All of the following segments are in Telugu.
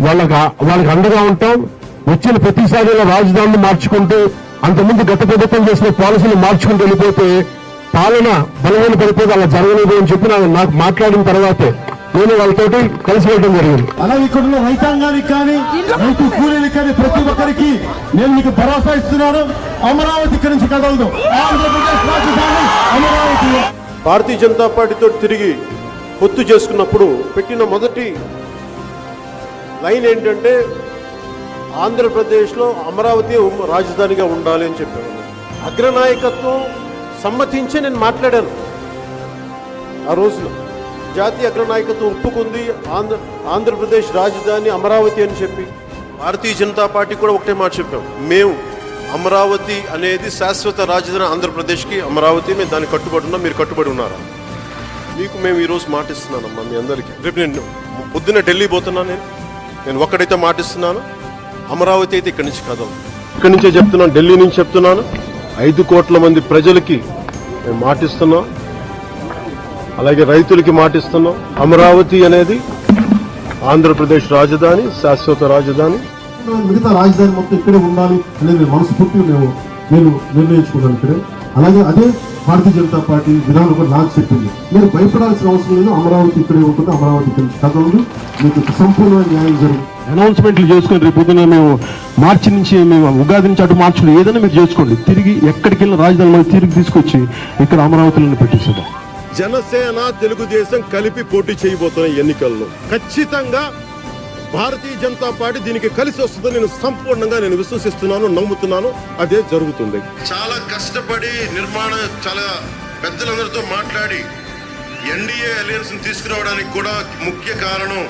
వాళ్ళకి అండగా ఉంటాం. వచ్చిన ప్రతిసారి రాజధానిని మార్చుకుంటూ అంతకుముందు గత ప్రభుత్వం చేసిన పాలసీలు మార్చుకుంటూ వెళ్ళిపోతే పాలన బలమైన పడిపోతే అలా జరగలేదు అని చెప్పి నాకు మాట్లాడిన తర్వాతే నేను వాళ్ళతోటి కలిసి వెళ్ళడం జరిగింది. అలాగే ఇక్కడ ఉన్న రైతాంగానికి కానీ రైతు కూలీలకు కానీ ప్రతి ఒక్కరికి నేను మీకు భరోసా ఇస్తున్నాను. అమరావతి ఇక్కడి నుంచి కదలదు. ఆంధ్రప్రదేశ్ రాజధాని అమరావతి. భారతీయ జనతా పార్టీతో తిరిగి పొత్తు చేసుకున్నప్పుడు పెట్టిన మొదటి లైన్ ఏంటంటే ఆంధ్రప్రదేశ్లో అమరావతి రాజధానిగా ఉండాలి అని చెప్పాను. అగ్రనాయకత్వం సమ్మతించి నేను మాట్లాడాను. ఆ రోజున జాతీయ అగ్రనాయకత్వం ఒప్పుకుంది ఆంధ్రప్రదేశ్ రాజధాని అమరావతి అని చెప్పి. భారతీయ జనతా పార్టీ కూడా ఒకటే మాట చెప్పాం, మేము అమరావతి అనేది శాశ్వత రాజధాని ఆంధ్రప్రదేశ్కి అమరావతి, మేము దానికి కట్టుబడి ఉన్నాం, మీరు కట్టుబడి ఉన్నారా? మీకు మేము ఈరోజు మాటిస్తున్నానమ్మా మీ అందరికీ. రేపు నేను పొద్దున్న ఢిల్లీ పోతున్నాను. నేను ఒక్కడైతే మాటిస్తున్నాను, అమరావతి అయితే ఇక్కడి నుంచి కదలు. ఇక్కడి నుంచే చెప్తున్నాను, ఢిల్లీ నుంచి చెప్తున్నాను. 5 కోట్ల మంది ప్రజలకి మేము మాటిస్తున్నాం, అలాగే రైతులకి మాటిస్తున్నాం. అమరావతి అనేది ఆంధ్రప్రదేశ్ రాజధాని, శాశ్వత రాజధాని. మిగతా రాజధాని మొత్తం ఇక్కడే ఉండాలి అనేది మనస్ఫూర్తి నేను నిర్ణయించుకున్నాను ఇక్కడే. అలాగే అదే భారతీయ జనతా పార్టీ విధానం కూడా నాకు చెప్పింది. మీరు భయపడాల్సిన అవసరం లేదు, అమరావతి ఇక్కడే ఉంటుంది, అమరావతి ఇక్కడి నుంచి కదలదు, మీకు సంపూర్ణమైన న్యాయం జరుగుతుంది. అనౌన్స్మెంట్లు చేసుకుని రేపు పొద్దున మేము మార్చి నుంచి మేము ఉగాది నుంచి అటు మార్చులు ఏదైనా మీరు చేసుకోండి, తిరిగి ఎక్కడికి వెళ్ళిన రాజధానిలో తిరిగి తీసుకొచ్చి ఇక్కడ అమరావతిలో పెట్టేసేద్దాం. జనసేన తెలుగుదేశం కలిపి పోటీ చేయబోతున్న ఎన్నికల్లో ఖచ్చితంగా భారతీయ జనతా పార్టీ దీనికి కలిసి వస్తుందని నేను సంపూర్ణంగా విశ్వసిస్తున్నాను, నమ్ముతున్నాను. అదే జరుగుతుంది. చాలా కష్టపడి చాలా పెద్దలందరితో మాట్లాడి ఎన్డీఏ అలయన్స్ తీసుకురావడానికి కూడా ముఖ్య కారణం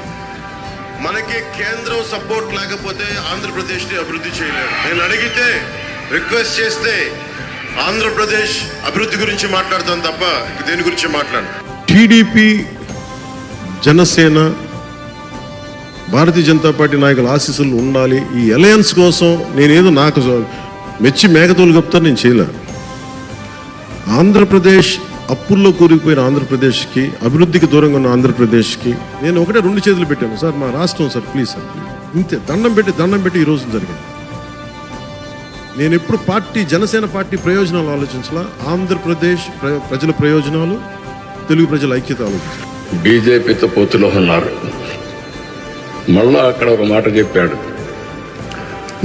మనకి కేంద్రం సపోర్ట్ లేకపోతే ఆంధ్రప్రదేశ్ ని అభివృద్ధి చేయలేము. నేను అడిగితే రిక్వెస్ట్ చేస్తే ఆంధ్రప్రదేశ్ అభివృద్ధి గురించి మాట్లాడతాను తప్ప దేని గురించి మాట్లాడు. టీడీపీ, జనసేన, భారతీయ జనతా పార్టీ నాయకుల ఆశీస్సులు ఉండాలి. ఈ అలయన్స్ కోసం నేనేదో నాకు మెచ్చి మేఘతోలు కప్తాను, నేను చేయలే. ఆంధ్రప్రదేశ్ అప్పుల్లో కూరుకుపోయిన ఆంధ్రప్రదేశ్కి, అభివృద్ధికి దూరంగా ఉన్న ఆంధ్రప్రదేశ్కి నేను ఒకటే 2 చేతులు పెట్టాను. సార్ మా రాష్ట్రం సార్, ప్లీజ్ సార్, ప్లీజ్, ఇంతే. దండం పెట్టి ఈ రోజు జరిగింది. నేను ఎప్పుడు జనసేన పార్టీ ప్రయోజనాలు ఆలోచించాల, ఆంధ్రప్రదేశ్ ప్రజల ప్రయోజనాలు, తెలుగు ప్రజల ఐక్యత ఆలోచించాలి. బీజేపీతో పొత్తులో ఉన్నారు. మళ్ళా అక్కడ ఒక మాట చెప్పాడు,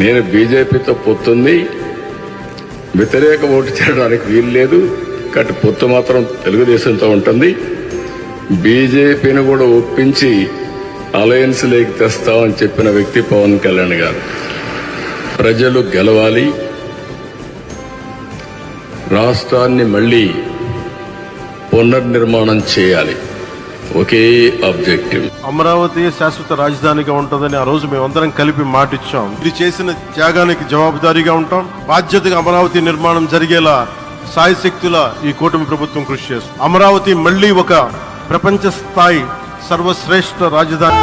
నేను బీజేపీతో పొత్తుంది, వ్యతిరేక ఓటు చేయడానికి వీలు లేదు, కాబట్టి పొత్తు మాత్రం తెలుగుదేశంతో ఉంటుంది, బీజేపీని కూడా ఒప్పించి అలయన్స్ లేకి తెస్తామని చెప్పిన వ్యక్తి పవన్ కళ్యాణ్ గారు. ప్రజలు గెలవాలి, రాష్ట్రాన్ని మళ్ళీ పునర్నిర్మాణం చేయాలి, ఒకే ఆబ్జెక్టివ్. అమరావతి శాశ్వత రాజధానిగా ఉంటుందని ఆ రోజు మేమందరం కలిపి మాటిచ్చాం. ఇది చేసిన త్యాగానికి జవాబుదారీగా ఉంటాం. బాధ్యతగా అమరావతి నిర్మాణం జరిగేలా సాయశక్తుల ఈ కూటమి ప్రభుత్వం కృషి చేస్తుంది. అమరావతి మళ్లీ ఒక ప్రపంచ స్థాయి సర్వశ్రేష్ఠ రాజధాని.